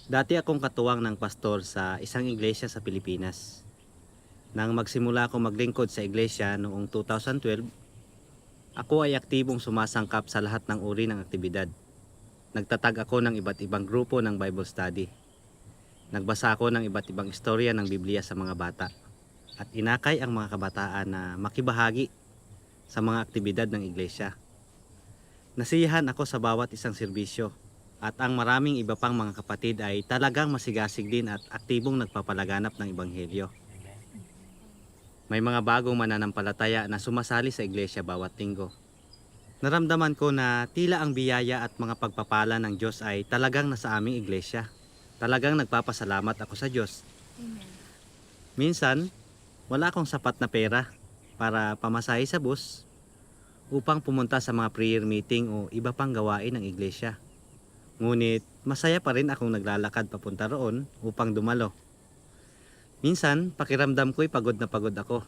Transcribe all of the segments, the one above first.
Dati akong katuwang ng pastor sa isang iglesia sa Pilipinas. Nang magsimula akong maglingkod sa iglesia noong 2012, ako ay aktibong sumasangkap sa lahat ng uri ng aktibidad. Nagtatag ako ng iba't ibang grupo ng Bible study. Nagbasa ako ng iba't ibang istorya ng Biblia sa mga bata. At inakay ang mga kabataan na makibahagi sa mga aktibidad ng iglesia. Nasiyahan ako sa bawat isang serbisyo. At ang maraming iba pang mga kapatid ay talagang masigasig din at aktibong nagpapalaganap ng ebanghelyo. May mga bagong mananampalataya na sumasali sa iglesia bawat linggo. Naramdaman ko na tila ang biyaya at mga pagpapala ng Diyos ay talagang nasa aming iglesia. Talagang nagpapasalamat ako sa Diyos. Amen. Minsan, wala akong sapat na pera para pamasahe sa bus upang pumunta sa mga prayer meeting o iba pang gawain ng iglesia. Ngunit masaya pa rin akong naglalakad papunta roon upang dumalo. Minsan, pakiramdam ko'y pagod na pagod ako.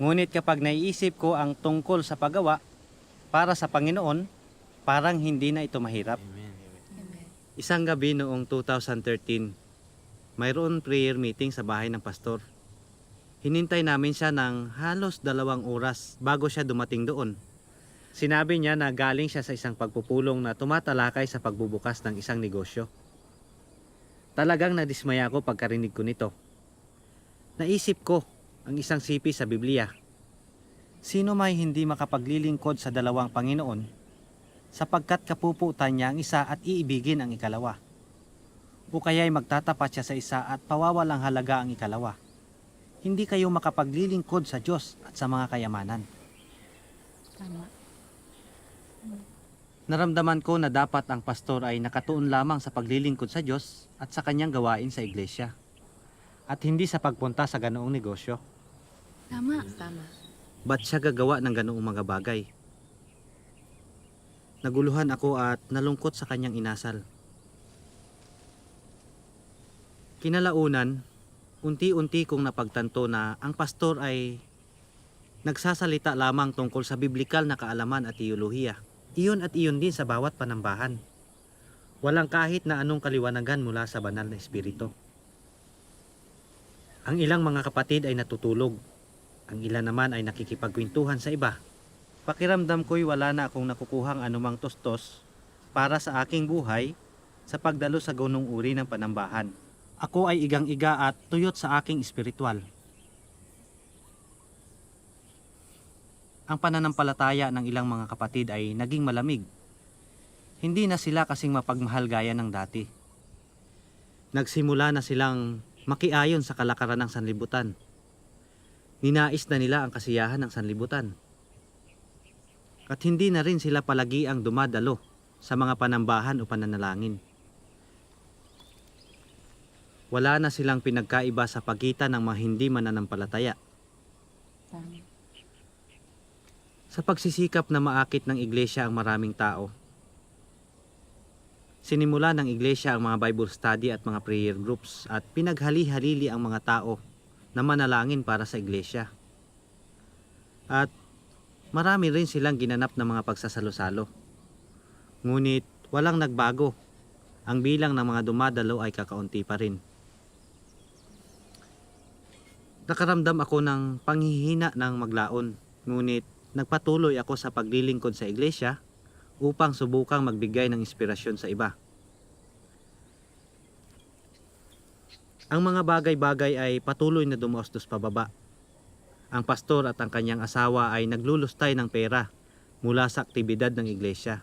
Ngunit kapag naiisip ko ang tungkol sa paggawa para sa Panginoon, parang hindi na ito mahirap. Amen. Isang gabi noong 2013, mayroon prayer meeting sa bahay ng pastor. Hinintay namin siya ng halos 2 oras bago siya dumating doon. Sinabi niya na galing siya sa isang pagpupulong na tumatalakay sa pagbubukas ng isang negosyo. Talagang nadismaya ako pagkarinig ko nito. Naisip ko ang isang sipi sa Biblia. Sino may hindi makapaglilingkod sa dalawang Panginoon sapagkat kapuputan niya ang isa at iibigin ang ikalawa? O kaya'y magtatapat siya sa isa at pawawalang halaga ang ikalawa? Hindi kayo makapaglilingkod sa Diyos at sa mga kayamanan. Tama. Naramdaman ko na dapat ang pastor ay nakatuon lamang sa paglilingkod sa Diyos at sa kanyang gawain sa iglesia. At hindi sa pagpunta sa ganoong negosyo. Tama. Tama. Ba't siya gagawa ng ganoong mga bagay? Naguluhan ako at nalungkot sa kanyang inasal. Kinalaunan, unti-unti kong napagtanto na ang pastor ay nagsasalita lamang tungkol sa biblikal na kaalaman at teolohiya. Iyon at iyon din sa bawat panambahan. Walang kahit na anong kaliwanagan mula sa banal na espiritu. Ang ilang mga kapatid ay natutulog. Ang ilan naman ay nakikipagkwentuhan sa iba. Pakiramdam ko'y wala na akong nakukuhang anumang tostos para sa aking buhay sa pagdalo sa ganung uri ng panambahan. Ako ay igang-iga at tuyot sa aking espiritual. Ang pananampalataya ng ilang mga kapatid ay naging malamig. Hindi na sila kasing mapagmahal gaya ng dati. Nagsimula na silang makiayon sa kalakaran ng sanlibutan. Ninais na nila ang kasiyahan ng sanlibutan. At hindi na rin sila palagi ang dumadalo sa mga panambahan o pananalangin. Wala na silang pinagkaiba sa pagitan ng mga hindi mananampalataya. Tama. Sa pagsisikap na maakit ng iglesia ang maraming tao, sinimula ng iglesia ang mga Bible study at mga prayer groups at pinaghali-halili ang mga tao na manalangin para sa iglesia. At marami rin silang ginanap na mga pagsasalo-salo. Ngunit walang nagbago. Ang bilang ng mga dumadalo ay kakaunti pa rin. Nakaramdam ako ng panghihina ng maglaon. Ngunit nagpatuloy ako sa paglilingkod sa iglesia upang subukang magbigay ng inspirasyon sa iba. Ang mga bagay-bagay ay patuloy na dumaosdos pababa. Ang pastor at ang kanyang asawa ay naglulustay ng pera mula sa aktibidad ng iglesia.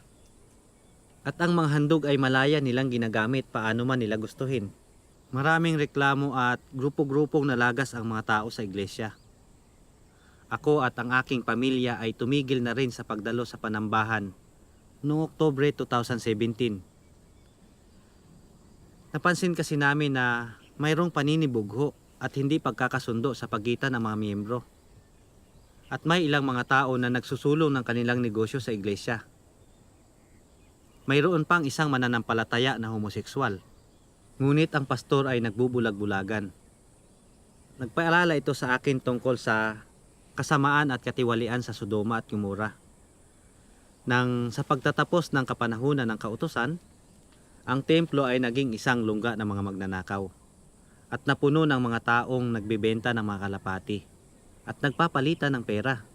At ang mga handog ay malaya nilang ginagamit paano man nila gustuhin. Maraming reklamo at grupo-grupong nalagas ang mga tao sa iglesia. Ako at ang aking pamilya ay tumigil na rin sa pagdalo sa panambahan noong Oktubre 2017. Napansin kasi namin na mayroong paninibugho at hindi pagkakasundo sa pagitan ng mga miyembro. At may ilang mga tao na nagsusulong ng kanilang negosyo sa iglesia. Mayroon pang isang mananampalataya na homosekswal. Ngunit ang pastor ay nagbubulag-bulagan. Nagpaalala ito sa akin tungkol sa kasamaan at katiwalian sa Sodoma at Gomora. Nang sa pagtatapos ng kapanahunan ng kautusan, Ang templo ay naging isang lungga ng mga magnanakaw at napuno ng mga taong nagbebenta ng mga kalapati at nagpapalitan ng pera.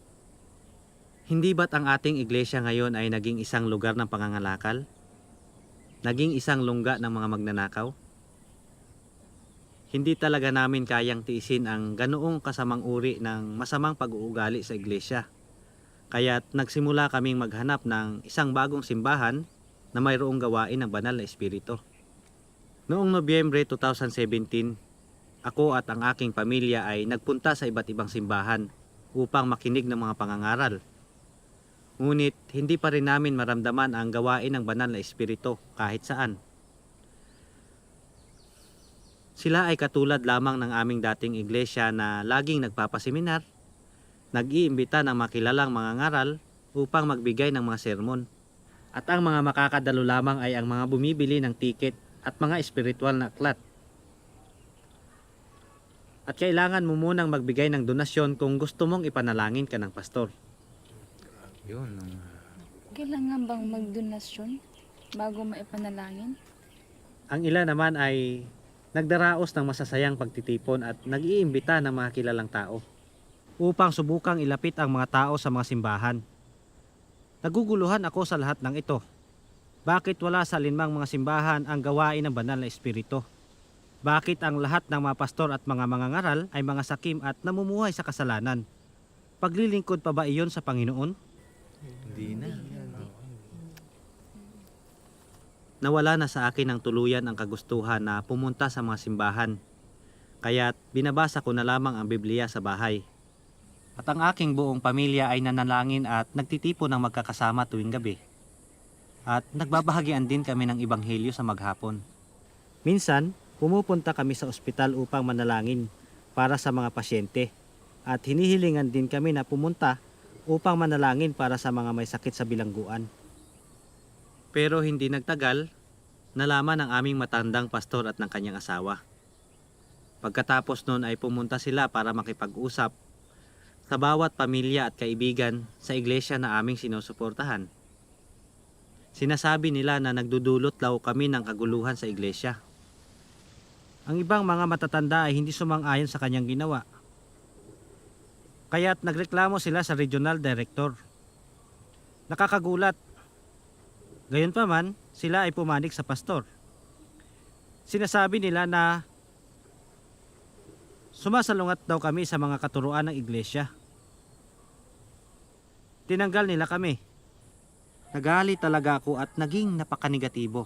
Hindi ba't ang ating iglesia ngayon ay naging isang lugar ng pangangalakal? Naging isang lungga ng mga magnanakaw? Hindi talaga namin kayang tiisin ang ganoong kasamang uri ng masamang pag-uugali sa iglesia. Kaya't nagsimula kaming maghanap ng isang bagong simbahan na mayroong gawain ng banal na espiritu. Noong Nobyembre 2017, ako at ang aking pamilya ay nagpunta sa iba't ibang simbahan upang makinig ng mga pangangaral. Ngunit hindi pa rin namin maramdaman ang gawain ng banal na espiritu kahit saan. Sila ay katulad lamang ng aming dating iglesia na laging nagpapaseminar, nag-iimbita ng makilalang mga ngaral upang magbigay ng mga sermon. At ang mga makakadalo lamang ay ang mga bumibili ng tiket at mga espiritual na aklat. At kailangan mo munang magbigay ng donasyon kung gusto mong ipanalangin ka ng pastor. Yun. Kailangan bang magdonasyon bago maipanalangin? Ang ilan naman ay nagdaraos ng masasayang pagtitipon at nag-iimbita ng mga kilalang tao upang subukang ilapit ang mga tao sa mga simbahan. Naguguluhan ako sa lahat ng ito. Bakit wala sa alinmang mga simbahan ang gawain ng banal na espiritu? Bakit ang lahat ng mga pastor at mga mangangaral ay mga sakim at namumuhay sa kasalanan? Paglilingkod pa ba iyon sa Panginoon? Hindi na. Nawala na sa akin ng tuluyan ang kagustuhan na pumunta sa mga simbahan. Kaya't binabasa ko na lamang ang Biblia sa bahay. At ang aking buong pamilya ay nanalangin at nagtitipon ng magkakasama tuwing gabi. At nagbabahagian din kami ng ebanghelyo sa maghapon. Minsan, pumupunta kami sa ospital upang manalangin para sa mga pasyente. At hinihilingan din kami na pumunta upang manalangin para sa mga may sakit sa bilangguan. Pero hindi nagtagal, nalaman ng aming matandang pastor at ng kanyang asawa. Pagkatapos nun ay pumunta sila para makipag-usap sa bawat pamilya at kaibigan sa iglesia na aming sinusuportahan. Sinasabi nila na nagdudulot daw kami ng kaguluhan sa iglesia. Ang ibang mga matatanda ay hindi sumang-ayon sa kanyang ginawa. Kaya't nagreklamo sila sa regional director. Nakakagulat. Gayunpaman, sila ay pumanig sa pastor. Sinasabi nila na sumasalungat daw kami sa mga katuruan ng iglesia. Tinanggal nila kami. Nagalit talaga ako at naging napakanegatibo.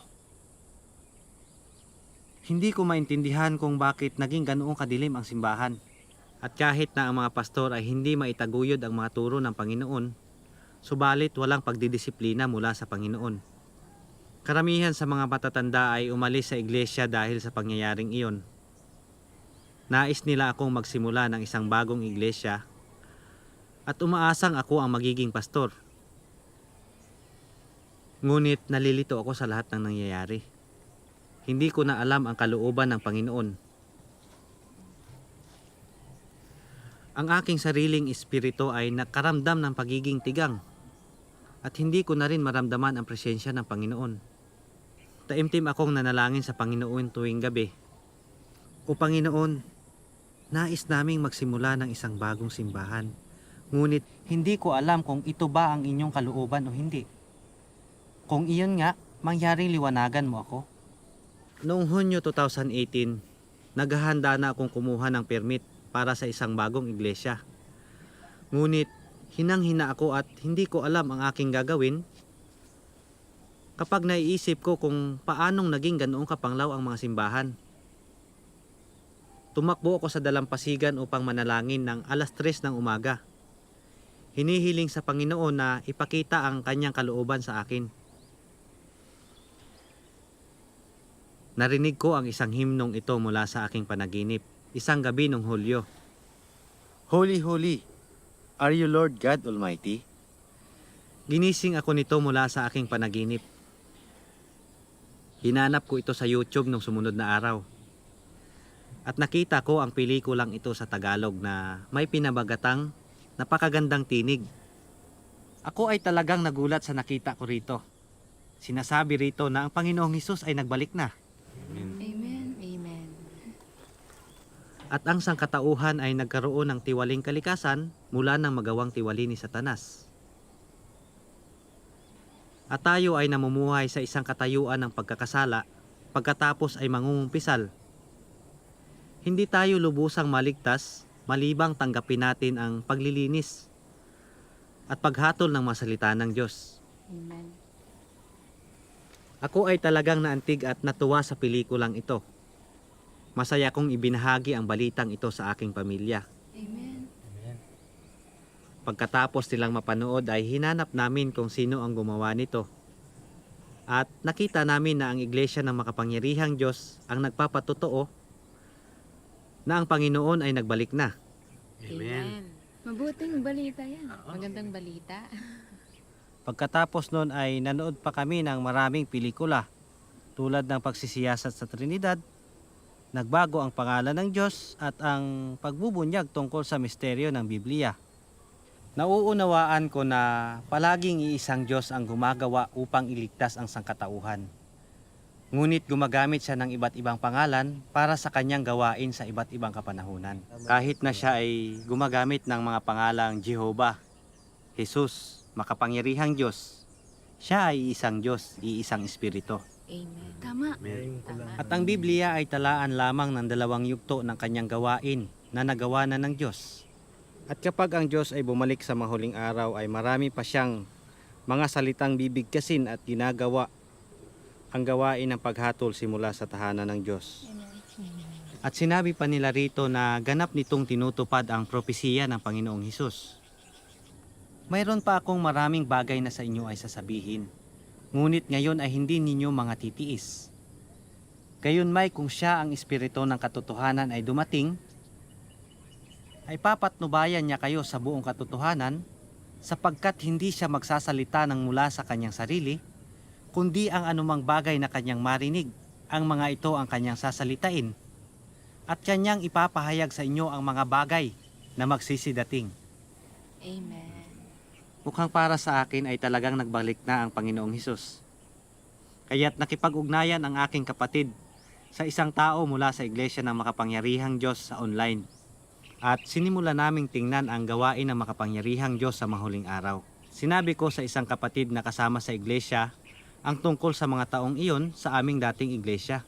Hindi ko maintindihan kung bakit naging ganoong kadilim ang simbahan. At kahit na ang mga pastor ay hindi maitaguyod ang mga turo ng Panginoon, subalit walang pagdidisiplina mula sa Panginoon. Karamihan sa mga matatanda ay umalis sa iglesia dahil sa pangyayaring iyon. Nais nila akong magsimula ng isang bagong iglesia at umaasang ako ang magiging pastor. Ngunit nalilito ako sa lahat ng nangyayari. Hindi ko na alam ang kalooban ng Panginoon. Ang aking sariling espiritu ay nakaramdam ng pagiging tigang at hindi ko na rin maramdaman ang presensya ng Panginoon. Taimtim akong nanalangin sa Panginoon tuwing gabi. O Panginoon, nais naming magsimula ng isang bagong simbahan. Ngunit hindi ko alam kung ito ba ang inyong kalooban o hindi. Kung iyon nga, mangyaring liwanagan mo ako. Noong Hunyo 2018, naghahanda na akong kumuha ng permit para sa isang bagong iglesia. Ngunit hinang-hina ako at hindi ko alam ang aking gagawin kapag naiisip ko kung paanong naging ganoong kapanglaw ang mga simbahan. Tumakbo ako sa dalampasigan upang manalangin ng 3:00 ng umaga. Hinihiling sa Panginoon na ipakita ang kanyang kalooban sa akin. Narinig ko ang isang himnong ito mula sa aking panaginip, isang gabi noong Hulyo. Holy, holy, are you Lord God Almighty? Ginising ako nito mula sa aking panaginip. Hinanap ko ito sa YouTube nung sumunod na araw. At nakita ko ang pelikulang ito sa Tagalog na may pinabagatang napakagandang tinig. Ako ay talagang nagulat sa nakita ko rito. Sinasabi rito na ang Panginoong Hesus ay nagbalik na Amen. Amen. Amen. at ang sangkatauhan ay nagkaroon ng tiwaling kalikasan mula ng magawang tiwali ni Satanas. At tayo ay namumuhay sa isang katayuan ng pagkakasala pagkatapos ay mangungumpisal. Hindi tayo lubusang maligtas malibang tanggapin natin ang paglilinis at paghatol ng mga salita ng Diyos. Amen. Ako ay talagang naantig at natuwa sa pelikulang ito. Masaya kong ibinahagi ang balitang ito sa aking pamilya. Amen. Amen. Pagkatapos nilang mapanood ay hinanap namin kung sino ang gumawa nito. At nakita namin na ang Iglesia ng Makapangyarihang Diyos ang nagpapatotoo na ang Panginoon ay nagbalik na. Amen. Mabuting balita yan. Magandang balita. Pagkatapos nun ay nanood pa kami ng maraming pelikula tulad ng pagsisiyasat sa Trinidad, nagbago ang pangalan ng Diyos at ang pagbubunyag tungkol sa misteryo ng Biblia. Nauunawaan ko na palaging iisang Diyos ang gumagawa upang iligtas ang sangkatauhan. Ngunit gumagamit siya ng iba't ibang pangalan para sa kanyang gawain sa iba't ibang kapanahunan. Kahit na siya ay gumagamit ng mga pangalang Jehovah, Jesus, Makapangyarihang Diyos, siya ay isang Diyos, iisang Espiritu. Amen. Tama. Tama. At ang Biblia ay talaan lamang ng 2 yugto ng kanyang gawain na nagawa na ng Diyos. At kapag ang Diyos ay bumalik sa mahuling araw ay marami pa siyang mga salitang bibigkasin at ginagawa ang gawain ng paghatol simula sa tahanan ng Diyos. Amen. At sinabi pa nila rito na ganap nitong tinutupad ang propesiya ng Panginoong Hesus. Mayroon pa akong maraming bagay na sa inyo ay sasabihin. Ngunit ngayon ay hindi ninyo mga titiis. Gayunmay kung siya ang espiritu ng katotohanan ay dumating, ay papatnubayan niya kayo sa buong katotohanan sapagkat hindi siya magsasalita ng mula sa kanyang sarili, kundi ang anumang bagay na kanyang marinig, ang mga ito ang kanyang sasalitain. At kanyang ipapahayag sa inyo ang mga bagay na magsisidating. Amen. Mukhang para sa akin ay talagang nagbalik na ang Panginoong Hesus. Kaya't nakipag-ugnayan ang aking kapatid sa isang tao mula sa Iglesia ng Makapangyarihang Diyos sa online. At sinimula naming tingnan ang gawain ng Makapangyarihang Diyos sa mahuling araw. Sinabi ko sa isang kapatid na kasama sa Iglesia ang tungkol sa mga taong iyon sa aming dating Iglesia.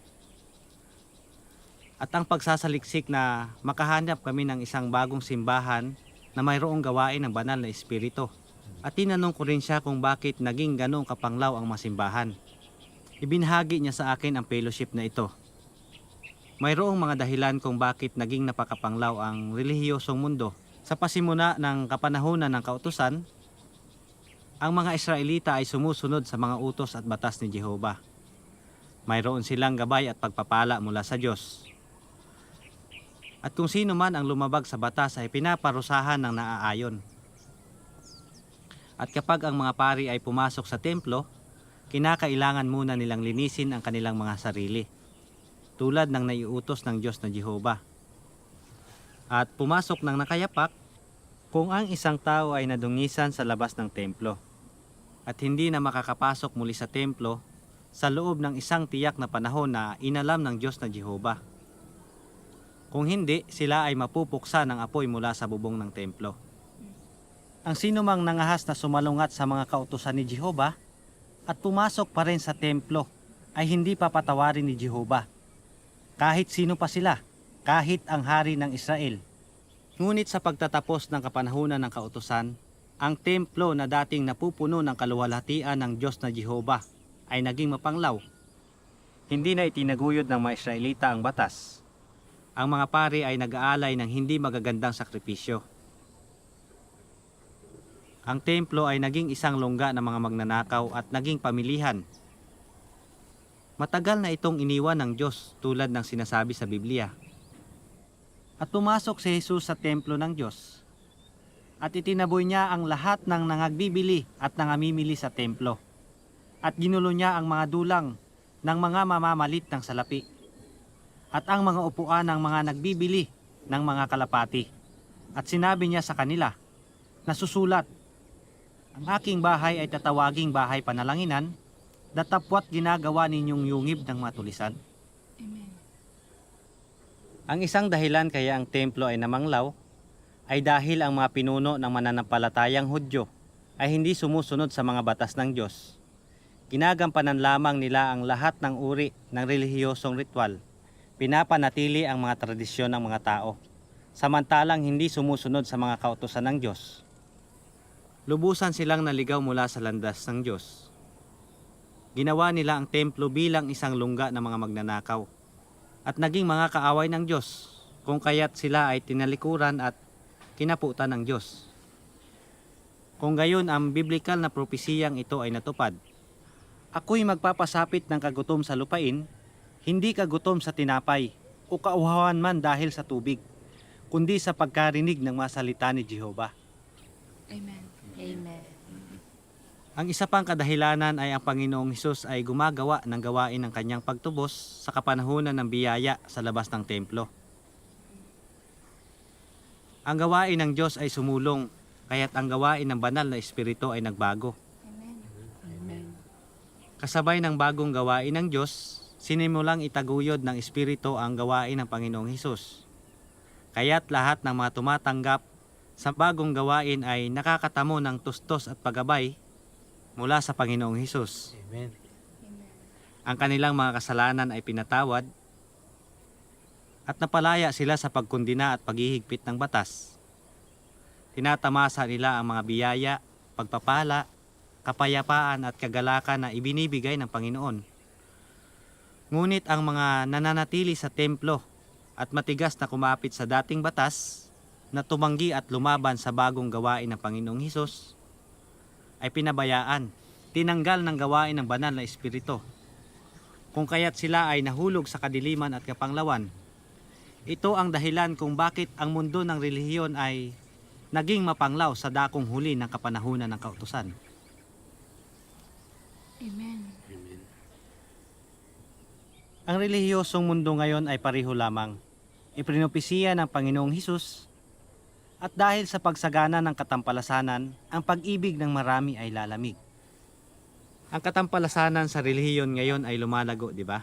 At ang pagsasaliksik na makahanap kami ng isang bagong simbahan na mayroong gawain ng banal na espiritu. At tinanong ko rin siya kung bakit naging ganong kapanglaw ang masimbahan. Ibinahagi niya sa akin ang fellowship na ito. Mayroong mga dahilan kung bakit naging napakapanglaw ang relihiyosong mundo. Sa pasimula ng kapanahunan ng kautusan, ang mga Israelita ay sumusunod sa mga utos at batas ni Jehovah. Mayroon silang gabay at pagpapala mula sa Diyos. At kung sino man ang lumabag sa batas ay pinaparusahan ng naaayon. At kapag ang mga pari ay pumasok sa templo, kinakailangan muna nilang linisin ang kanilang mga sarili, tulad ng naiutos ng Diyos na Jehovah. At pumasok ng nakayapak kung ang isang tao ay nadungisan sa labas ng templo at hindi na makakapasok muli sa templo sa loob ng isang tiyak na panahon na inalam ng Diyos na Jehovah. Kung hindi, sila ay mapupuksa ng apoy mula sa bubong ng templo. Ang sinumang nangahas na sumalungat sa mga kautusan ni Jehovah at pumasok pa rin sa templo ay hindi papatawarin ni Jehovah. Kahit sino pa sila, kahit ang hari ng Israel. Ngunit sa pagtatapos ng kapanahunan ng kautusan, ang templo na dating napupuno ng kaluwalhatian ng Diyos na Jehovah ay naging mapanglaw. Hindi na itinaguyod ng mga Israelita ang batas. Ang mga pari ay nag-aalay ng hindi magagandang sakripisyo. Ang templo ay naging isang lungga ng mga magnanakaw at naging pamilihan. Matagal na itong iniwan ng Diyos tulad ng sinasabi sa Biblia. At pumasok si Jesus sa templo ng Diyos. At itinaboy niya ang lahat ng nangagbibili at nangamimili sa templo. At ginulo niya ang mga dulang ng mga mamamalit ng salapi. At ang mga upuan ng mga nagbibili ng mga kalapati. At sinabi niya sa kanila, nasusulat, ang aking bahay ay tatawaging bahay panalanginan, datapwat ginagawa ninyong yungib ng matulisan. Amen. Ang isang dahilan kaya ang templo ay namanglaw ay dahil ang mga pinuno ng mananampalatayang Hudyo ay hindi sumusunod sa mga batas ng Diyos. Ginagampanan lamang nila ang lahat ng uri ng relihiyosong ritual. Pinapanatili ang mga tradisyon ng mga tao, samantalang hindi sumusunod sa mga kautusan ng Diyos. Lubusan silang naligaw mula sa landas ng Diyos. Ginawa nila ang templo bilang isang lungga ng mga magnanakaw at naging mga kaaway ng Diyos, kung kaya't sila ay tinalikuran at kinaputan ng Diyos. Kung gayon ang biblikal na propesiyang ito ay natupad, ako'y magpapasapit ng kagutom sa lupain, hindi kagutom sa tinapay o kauhawan man dahil sa tubig, kundi sa pagkarinig ng mga salita ni Jehovah. Amen. Amen. Ang isa pang kadahilanan ay ang Panginoong Hesus ay gumagawa ng gawain ng kanyang pagtubos sa kapanahunan ng biyaya sa labas ng templo. Ang gawain ng Diyos ay sumulong, kaya't ang gawain ng banal na Espiritu ay nagbago. Amen. Amen. Kasabay ng bagong gawain ng Diyos, sinimulang itaguyod ng Espiritu ang gawain ng Panginoong Hesus. Kaya't lahat ng mga tumatanggap sa bagong gawain ay nakakatamo ng tustos at paggabay mula sa Panginoong Hesus. Amen. Amen. Ang kanilang mga kasalanan ay pinatawad at napalaya sila sa pagkundina at paghihigpit ng batas. Tinatamasa nila ang mga biyaya, pagpapala, kapayapaan at kagalakan na ibinibigay ng Panginoon. Ngunit ang mga nananatili sa templo at matigas na kumapit sa dating batas na tumanggi at lumaban sa bagong gawain ng Panginoong Hesus ay pinabayaan, tinanggal ng gawain ng banal na Espiritu. Kung kaya't sila ay nahulog sa kadiliman at kapanglawan, ito ang dahilan kung bakit ang mundo ng relihiyon ay naging mapanglaw sa dakong huli ng kapanahunan ng kautusan. Amen. Amen. Ang relihiyosong mundo ngayon ay pareho lamang. Iprinopesiya ng Panginoong Hesus at dahil sa pagsagana ng katampalasanan, ang pag-ibig ng marami ay lalamig. Ang katampalasanan sa relihiyon ngayon ay lumalago, di ba?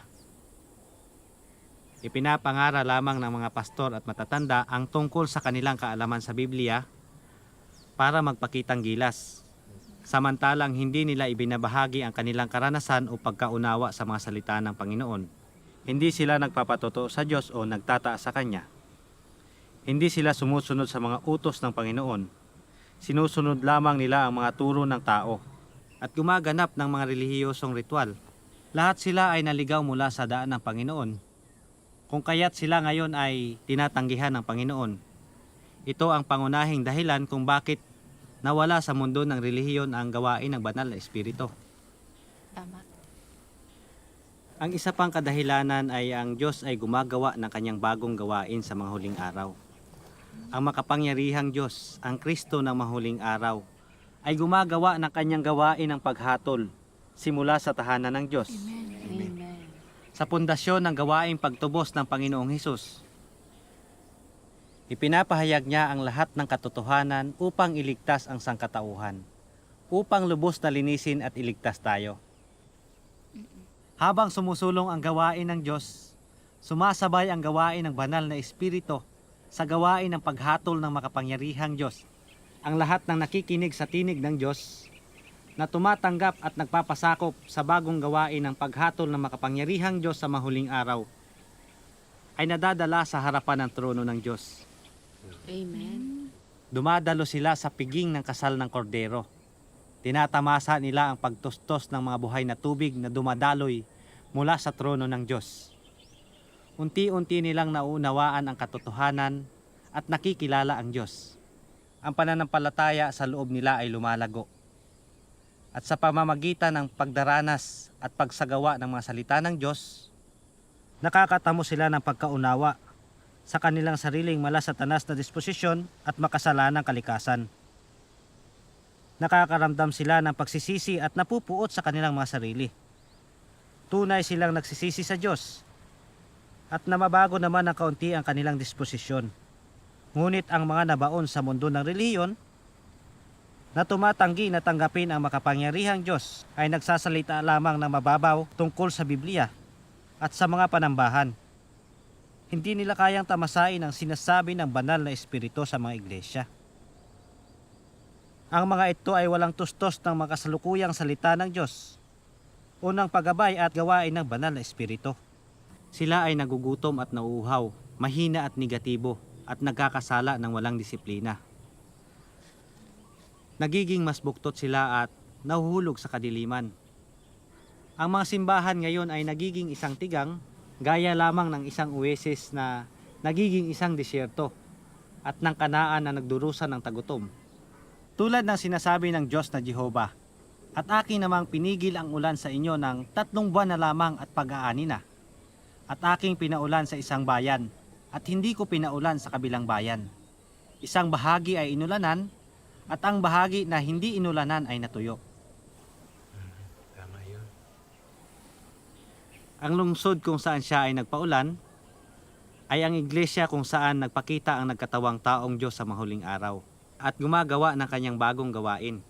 Ipinapangara lamang ng mga pastor at matatanda ang tungkol sa kanilang kaalaman sa Biblia para magpakitang gilas. Samantalang hindi nila ibinabahagi ang kanilang karanasan o pagkaunawa sa mga salita ng Panginoon. Hindi sila nagpapatotoo sa Diyos o nagtataas sa Kanya. Hindi sila sumusunod sa mga utos ng Panginoon. Sinusunod lamang nila ang mga turo ng tao at gumaganap ng mga relihiyosong ritual. Lahat sila ay naligaw mula sa daan ng Panginoon. Kung kaya't sila ngayon ay tinatanggihan ng Panginoon. Ito ang pangunahing dahilan kung bakit nawala sa mundo ng relihiyon ang gawain ng banal na Espiritu. Tama. Ang isa pang kadahilanan ay ang Diyos ay gumagawa ng kanyang bagong gawain sa mga huling araw. Ang makapangyarihang Diyos, ang Kristo ng mahuling araw, ay gumagawa ng kanyang gawain ng paghatol simula sa tahanan ng Diyos. Amen. Amen. Sa pundasyon ng gawaing pagtubos ng Panginoong Hesus. Ipinapahayag niya ang lahat ng katotohanan upang iligtas ang sangkatauhan, upang lubos na linisin at iligtas tayo. Habang sumusulong ang gawain ng Diyos, sumasabay ang gawain ng banal na Espiritu sa gawain ng paghatol ng makapangyarihang Diyos. Ang lahat ng nakikinig sa tinig ng Diyos na tumatanggap at nagpapasakop sa bagong gawain ng paghatol ng makapangyarihang Diyos sa mahuling araw ay nadadala sa harapan ng trono ng Diyos. Amen. Dumadalo sila sa piging ng kasal ng kordero. Tinatamasa nila ang pagtustos ng mga buhay na tubig na dumadaloy mula sa trono ng Diyos. Unti-unti nilang naunawaan ang katotohanan at nakikilala ang Diyos. Ang pananampalataya sa loob nila ay lumalago. At sa pamamagitan ng pagdaranas at pagsagawa ng mga salita ng Diyos, nakakatamo sila ng pagkaunawa sa kanilang sariling malasatanas na disposisyon at makasalanang kalikasan. Nakakaramdam sila ng pagsisisi at napupuot sa kanilang mga sarili. Tunay silang nagsisisi sa Diyos at namabago naman ng kaunti ang kanilang disposisyon. Ngunit ang mga nabaon sa mundo ng relihiyon na tumatanggi na tanggapin ang makapangyarihang Diyos ay nagsasalita lamang ng mababaw tungkol sa Biblia at sa mga panambahan. Hindi nila kayang tamasain ang sinasabi ng banal na espiritu sa mga iglesia. Ang mga ito ay walang tustos ng makasalukuyang salita ng Diyos o ng paggabay at gawain ng banal na espiritu. Sila ay nagugutom at nauuhaw, mahina at negatibo at nagkakasala ng walang disiplina. Nagiging mas buktot sila at nahuhulog sa kadiliman. Ang mga simbahan ngayon ay nagiging isang tigang, gaya lamang ng isang oasis na nagiging isang disyerto at ng kanaan na nagdurusa ng tagutom. Tulad ng sinasabi ng Diyos na Jehovah, at aking namang pinigil ang ulan sa inyo ng 3 buwan na lamang at pag-aani na. At aking pinaulan sa isang bayan, at hindi ko pinaulan sa kabilang bayan. Isang bahagi ay inulanan, at ang bahagi na hindi inulanan ay natuyo. Tama yun. Ang lungsod kung saan siya ay nagpaulan, ay ang iglesia kung saan nagpakita ang nagkatawang taong Diyos sa mahuling araw, at gumagawa ng kanyang bagong gawain.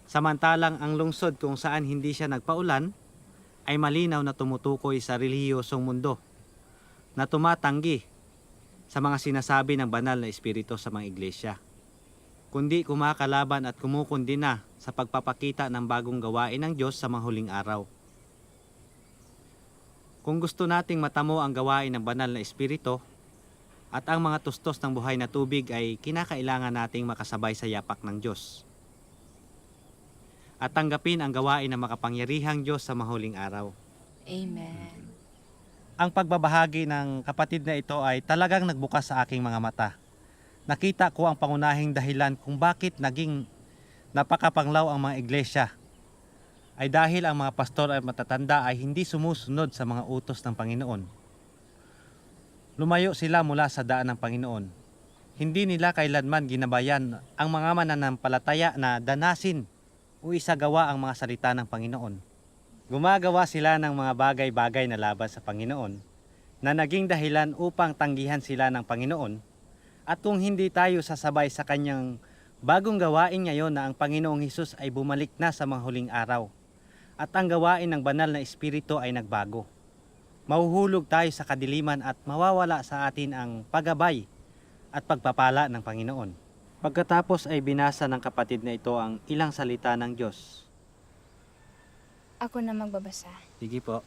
Samantalang ang lungsod kung saan hindi siya nagpaulan ay malinaw na tumutukoy sa relihiyosong mundo na tumatanggi sa mga sinasabi ng banal na espiritu sa mga iglesia, kundi kumakalaban at kumukundina sa pagpapakita ng bagong gawain ng Diyos sa mahuling araw. Kung gusto nating matamo ang gawain ng banal na espiritu at ang mga tustos ng buhay na tubig, ay kinakailangan nating makasabay sa yapak ng Diyos at tanggapin ang gawain ng makapangyarihang Diyos sa mahuling araw. Amen. Ang pagbabahagi ng kapatid na ito ay talagang nagbukas sa aking mga mata. Nakita ko ang pangunahing dahilan kung bakit naging napakapanglaw ang mga iglesia ay dahil ang mga pastor at matatanda ay hindi sumusunod sa mga utos ng Panginoon. Lumayo sila mula sa daan ng Panginoon. Hindi nila kailanman ginabayan ang mga mananampalataya na danasin o isagawa ang mga salita ng Panginoon. Gumagawa sila ng mga bagay-bagay na laban sa Panginoon na naging dahilan upang tanggihan sila ng Panginoon. At kung hindi tayo sasabay sa kanyang bagong gawain ngayon na ang Panginoong Hesus ay bumalik na sa mga huling araw at ang gawain ng banal na espiritu ay nagbago, mahuhulog tayo sa kadiliman at mawawala sa atin ang paggabay at pagpapala ng Panginoon. Pagkatapos ay binasa ng kapatid na ito ang ilang salita ng Diyos. Ako na magbabasa. Sige po.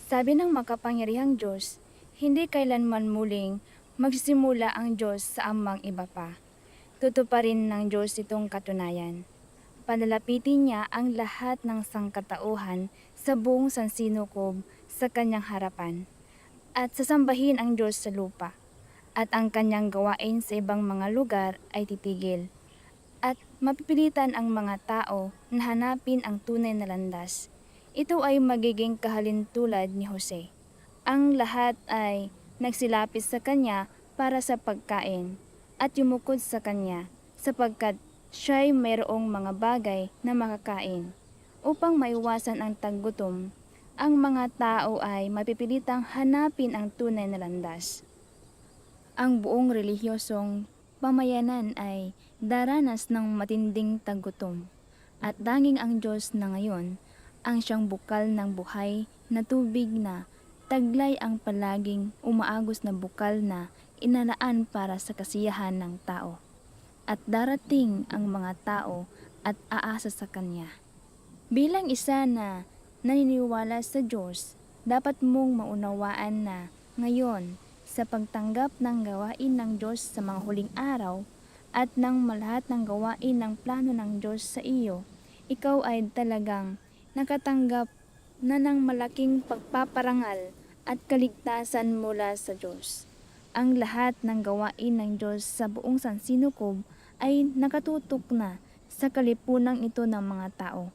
Sabi ng makapangyarihang Diyos, hindi kailanman muling magsisimula ang Diyos sa amang iba pa. Tutuparin ng Diyos itong katunayan. Panalapitin niya ang lahat ng sangkatauhan sa buong sansinukob sa kanyang harapan, at sasambahin ang Diyos sa lupa, at ang kanyang gawain sa ibang mga lugar ay titigil, at mapipilitan ang mga tao na hanapin ang tunay na landas. Ito ay magiging kahalintulad ni Jose. Ang lahat ay nagsilapis sa kanya para sa pagkain, at yumukod sa kanya, sapagkat siya'y mayroong mga bagay na makakain. Upang maiwasan ang taggutom, ang mga tao ay mapipilitang hanapin ang tunay na landas. Ang buong relihiyosong pamayanan ay daranas ng matinding taggutom, at tanging ang Diyos na ngayon, ang siyang bukal ng buhay na tubig na taglay ang palaging umaagos na bukal na inalaan para sa kasiyahan ng tao. At darating ang mga tao at aasa sa Kanya. Bilang isa na naniniwala sa Diyos, dapat mong maunawaan na ngayon, sa pagtanggap ng gawain ng Diyos sa mga huling araw at ng lahat ng gawain ng plano ng Diyos sa iyo, ikaw ay talagang nakatanggap na ng malaking pagpaparangal at kaligtasan mula sa Diyos. Ang lahat ng gawain ng Diyos sa buong sansinukob ay nakatutok na sa kalipunang ito ng mga tao.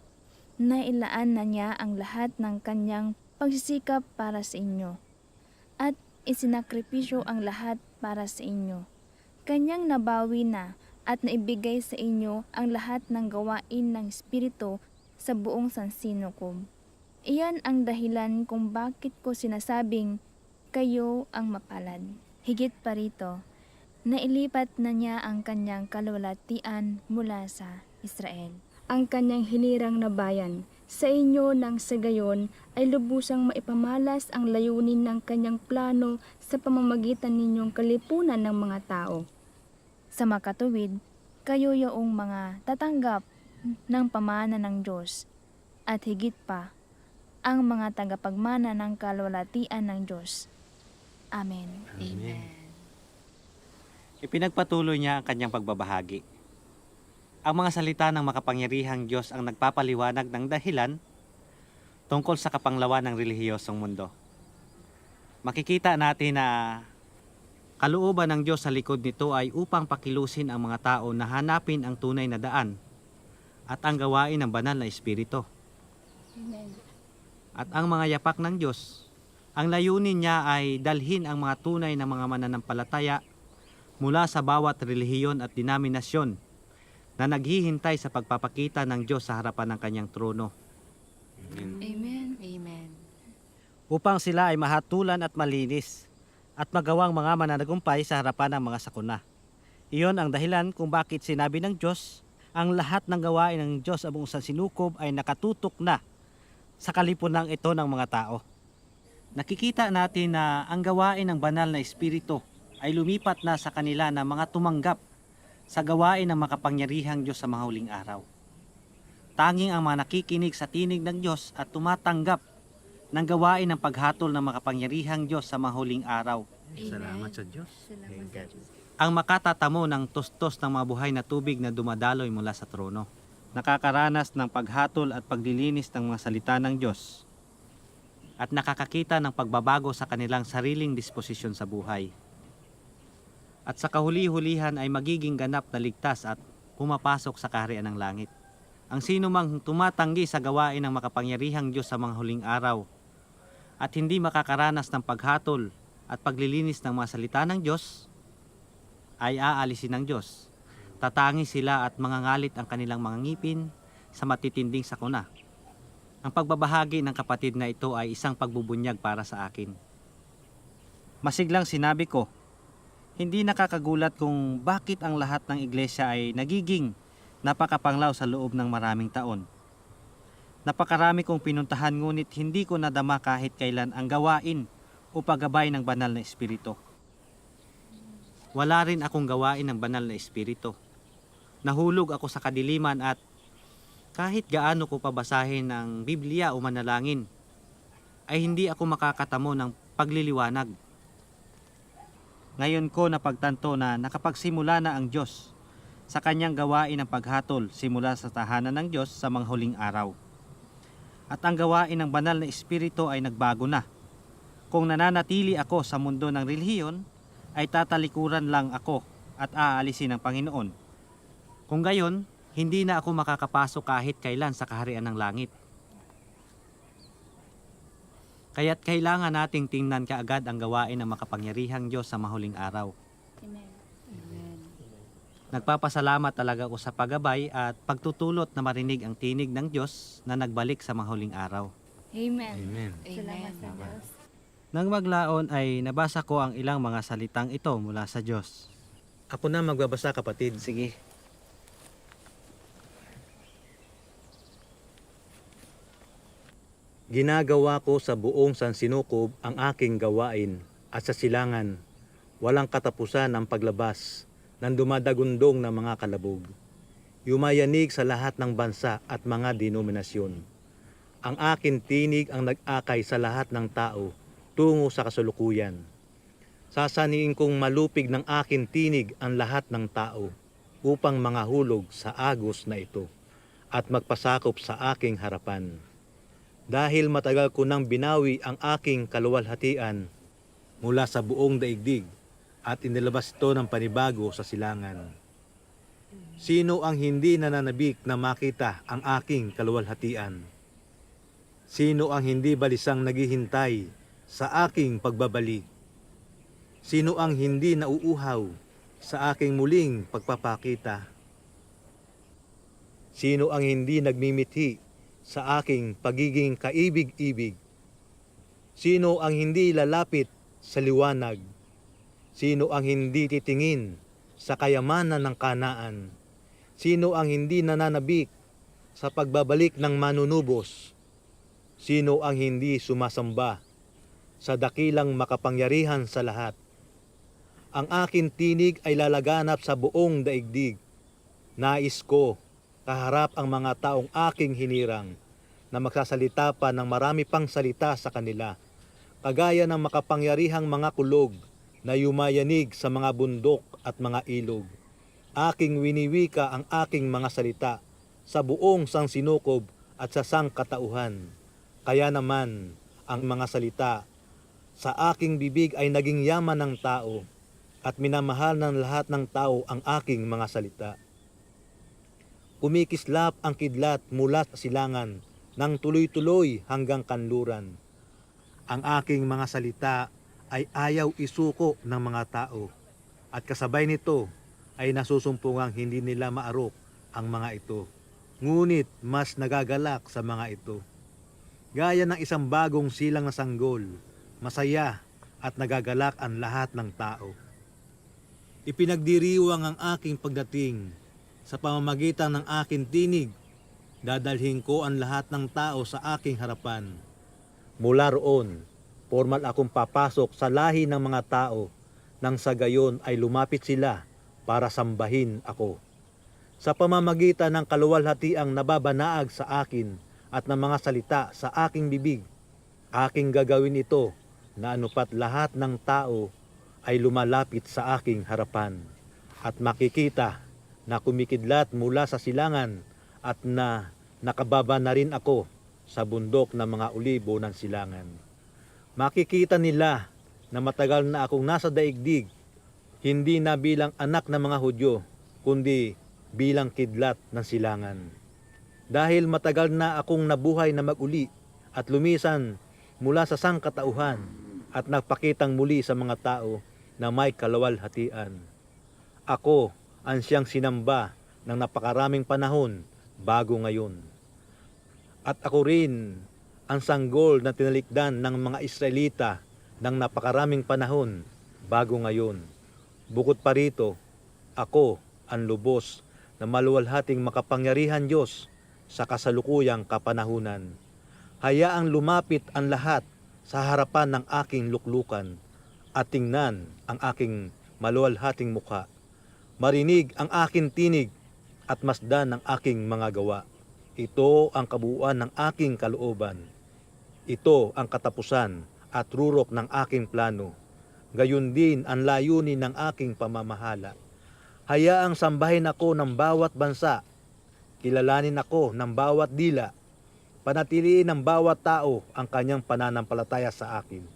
Nailaan na niya ang lahat ng kanyang pagsisikap para sa inyo, at isinakripisyo ang lahat para sa inyo. Kanyang nabawi na at naibigay sa inyo ang lahat ng gawain ng Espiritu sa buong sansinukob. Iyan ang dahilan kung bakit ko sinasabing kayo ang mapalad. Higit pa rito, nailipat na niya ang kanyang kalwalatian mula sa Israel. Ang kanyang hinirang na bayan sa inyo nang sa gayon ay lubusang maipamalas ang layunin ng kanyang plano sa pamamagitan ninyong kalipunan ng mga tao. Sa makatuwid, kayo yoong mga tatanggap ng pamana ng Diyos at higit pa, ang mga tagapagmana ng kalwalatian ng Diyos. Amen. Amen. Ipinagpatuloy niya ang kanyang pagbabahagi. Ang mga salita ng makapangyarihang Diyos ang nagpapaliwanag ng dahilan tungkol sa kapanglawan ng relihiyosong mundo. Makikita natin na kalooban ng Diyos sa likod nito ay upang pakilusin ang mga tao na hanapin ang tunay na daan at ang gawain ng banal na espiritu. Amen. At ang mga yapak ng Diyos, ang layunin niya ay dalhin ang mga tunay na mga mananampalataya mula sa bawat relihiyon at denominasyon na naghihintay sa pagpapakita ng Diyos sa harapan ng kanyang trono, Amen. Amen. upang sila ay mahatulan at malinis at magawang mga mananagumpay sa harapan ng mga sakuna. Iyon ang dahilan kung bakit sinabi ng Diyos, ang lahat ng gawain ng Diyos sa buong sansinukob ay nakatutok na sa kalipunang ito ng mga tao. Nakikita natin na ang gawain ng banal na espiritu ay lumipat na sa kanila na mga tumanggap sa gawain ng makapangyarihang Diyos sa mga huling araw. Tanging ang mga nakikinig sa tinig ng Diyos at tumatanggap ng gawain ng paghatol ng makapangyarihang Diyos sa mga huling araw Salamat sa Diyos. Salamat sa Diyos. ang makatatamo ng tustos ng mga buhay na tubig na dumadaloy mula sa trono. Nakakaranas ng paghatol at paglilinis ng mga salita ng Diyos at nakakakita ng pagbabago sa kanilang sariling disposisyon sa buhay. At sa kahuli-hulihan ay magiging ganap na ligtas at pumapasok sa kaharian ng langit. Ang sino mang tumatanggi sa gawain ng makapangyarihang Diyos sa mga huling araw at hindi makakaranas ng paghatol at paglilinis ng mga salita ng Diyos, ay aalisin ng Diyos. Tatangi sila at mangangalit ang kanilang mga ngipin sa matitinding sakuna. Ang pagbabahagi ng kapatid na ito ay isang pagbubunyag para sa akin. Masiglang sinabi ko, hindi nakakagulat kung bakit ang lahat ng iglesia ay nagiging napakapanglaw sa loob ng maraming taon. Napakarami kong pinuntahan ngunit hindi ko nadama kahit kailan ang gawain o paggabay ng banal na espiritu. Wala rin akong gawain ng banal na espiritu. Nahulog ako sa kadiliman at kahit gaano ko pabasahin ng Biblia o manalangin, ay hindi ako makakatamo ng pagliliwanag. Ngayon ko napagtanto na nakapagsimula na ang Diyos sa kanyang gawain ng paghatol simula sa tahanan ng Diyos sa mga huling araw. At ang gawain ng banal na espiritu ay nagbago na. Kung nananatili ako sa mundo ng relihiyon, ay tatalikuran lang ako at aalisin ng Panginoon. Kung gayon, hindi na ako makakapasok kahit kailan sa kaharian ng langit. Kaya't kailangan nating tingnan kaagad ang gawain ng makapangyarihang Diyos sa mahuling araw. Amen. Amen. Nagpapasalamat talaga ako sa paggabay at pagtutulot na marinig ang tinig ng Diyos na nagbalik sa mahuling araw. Amen. Amen. Salamat sa Amen. Diyos. Nang maglaon ay nabasa ko ang ilang mga salitang ito mula sa Diyos. Ako na magbabasa, kapatid. Sige. Ginagawa ko sa buong sansinukob ang aking gawain at sa silangan, walang katapusan ang paglabas ng dumadagundong na mga kalabog. Yumayanig sa lahat ng bansa at mga denominasyon. Ang akin tinig ang nag-akay sa lahat ng tao tungo sa kasulukuyan. Sasaniin kong malupig ng akin tinig ang lahat ng tao upang mangahulog sa agos na ito at magpasakop sa aking harapan. Dahil matagal ko nang binawi ang aking kaluwalhatian mula sa buong daigdig at inilabas ito ng panibago sa silangan. Sino ang hindi nananabik na makita ang aking kaluwalhatian? Sino ang hindi balisang naghihintay sa aking pagbabalik? Sino ang hindi nauuhaw sa aking muling pagpapakita? Sino ang hindi nagmimithi sa aking pagiging kaibig-ibig? Sino ang hindi lalapit sa liwanag? Sino ang hindi titingin sa kayamanan ng Kanaan? Sino ang hindi nananabik sa pagbabalik ng manunubos? Sino ang hindi sumasamba sa dakilang makapangyarihan sa lahat? Ang akin tinig ay lalaganap sa buong daigdig. Nais ko kaharap ang mga taong aking hinirang na magsasalita pa ng marami pang salita sa kanila, kagaya ng makapangyarihang mga kulog na yumayanig sa mga bundok at mga ilog. Aking winiwika ang aking mga salita sa buong sangsinukob at sa sangkatauhan. Kaya naman ang mga salita sa aking bibig ay naging yaman ng tao at minamahal ng lahat ng tao ang aking mga salita. Kumikislap ang kidlat mula sa silangan ng tuloy-tuloy hanggang kanluran. Ang aking mga salita ay ayaw isuko ng mga tao at kasabay nito ay nasusumpungang hindi nila maarok ang mga ito. Ngunit mas nagagalak sa mga ito. Gaya ng isang bagong silang na sanggol, masaya at nagagalak ang lahat ng tao. Ipinagdiriwang ang aking pagdating sa pamamagitan ng aking tinig. Dadalhin ko ang lahat ng tao sa aking harapan. Mula roon, formal akong papasok sa lahi ng mga tao nang sa gayon ay lumapit sila para sambahin ako. Sa pamamagitan ng kaluwalhatiang nababanaag sa akin at ng mga salita sa aking bibig, aking gagawin ito na anupat lahat ng tao ay lumalapit sa aking harapan at makikita na kumikidlat mula sa silangan at na nakababa na rin ako sa bundok ng mga olibo ng silangan. Makikita nila na matagal na akong nasa daigdig, hindi na bilang anak ng mga Hudyo, kundi bilang kidlat ng silangan. Dahil matagal na akong nabuhay na mag-uli at lumisan mula sa sangkatauhan at nagpakitang muli sa mga tao na may kaluwalhatian. Ako ang siyang sinamba ng napakaraming panahon bago ngayon. At ako rin ang sanggol na tinalikdan ng mga Israelita ng napakaraming panahon bago ngayon. Bukod pa rito, ako ang lubos na maluwalhating makapangyarihan Diyos sa kasalukuyang kapanahunan. Hayaang lumapit ang lahat sa harapan ng aking luklukan at tingnan ang aking maluwalhating mukha. Marinig ang aking tinig at masdan ang aking mga gawa. Ito ang kabuuan ng aking kalooban. Ito ang katapusan at rurok ng aking plano. Gayon din ang layunin ng aking pamamahala. Hayaang sambahin ako ng bawat bansa. Kilalanin ako ng bawat dila. Panatiliin ng bawat tao ang kanyang pananampalataya sa akin.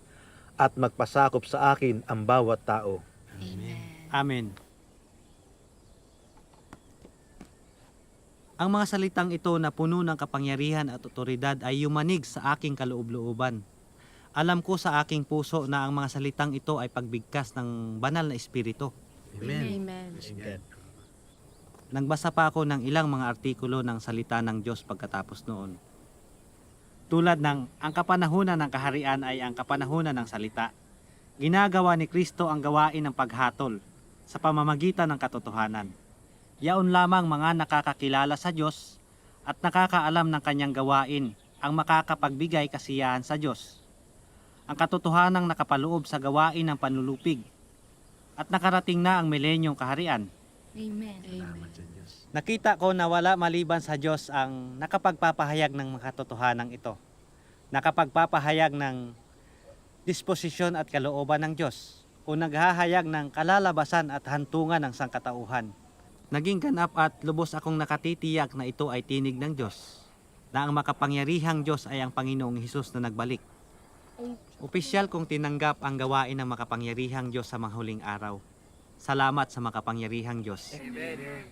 At magpasakop sa akin ang bawat tao. Amen. Amen. Ang mga salitang ito na puno ng kapangyarihan at otoridad ay yumanig sa aking kaloob-looban. Alam ko sa aking puso na ang mga salitang ito ay pagbigkas ng banal na espiritu. Amen. Amen. Nagbasa pa ako ng ilang mga artikulo ng salita ng Diyos pagkatapos noon. Tulad ng ang kapanahunan ng kaharian ay ang kapanahunan ng salita. Ginagawa ni Kristo ang gawain ng paghatol sa pamamagitan ng katotohanan. Yaon lamang mga nakakakilala sa Diyos at nakakaalam ng kanyang gawain ang makakapagbigay kasiyahan sa Diyos. Ang katotohanang nakapaloob sa gawain ng panlulupig at nakarating na ang milenyong kaharian. Amen. Amen. Nakita ko na wala maliban sa Diyos ang nakapagpapahayag ng mga katotohanan ito. Nakapagpapahayag ng disposisyon at kalooban ng Diyos o naghahayag ng kalalabasan at hantungan ng sangkatauhan. Naging ganap at lubos akong nakatitiyak na ito ay tinig ng Diyos, na ang makapangyarihang Diyos ay ang Panginoong Hesus na nagbalik. Opisyal kong tinanggap ang gawain ng makapangyarihang Diyos sa mga huling araw. Salamat sa makapangyarihang Diyos. Amen.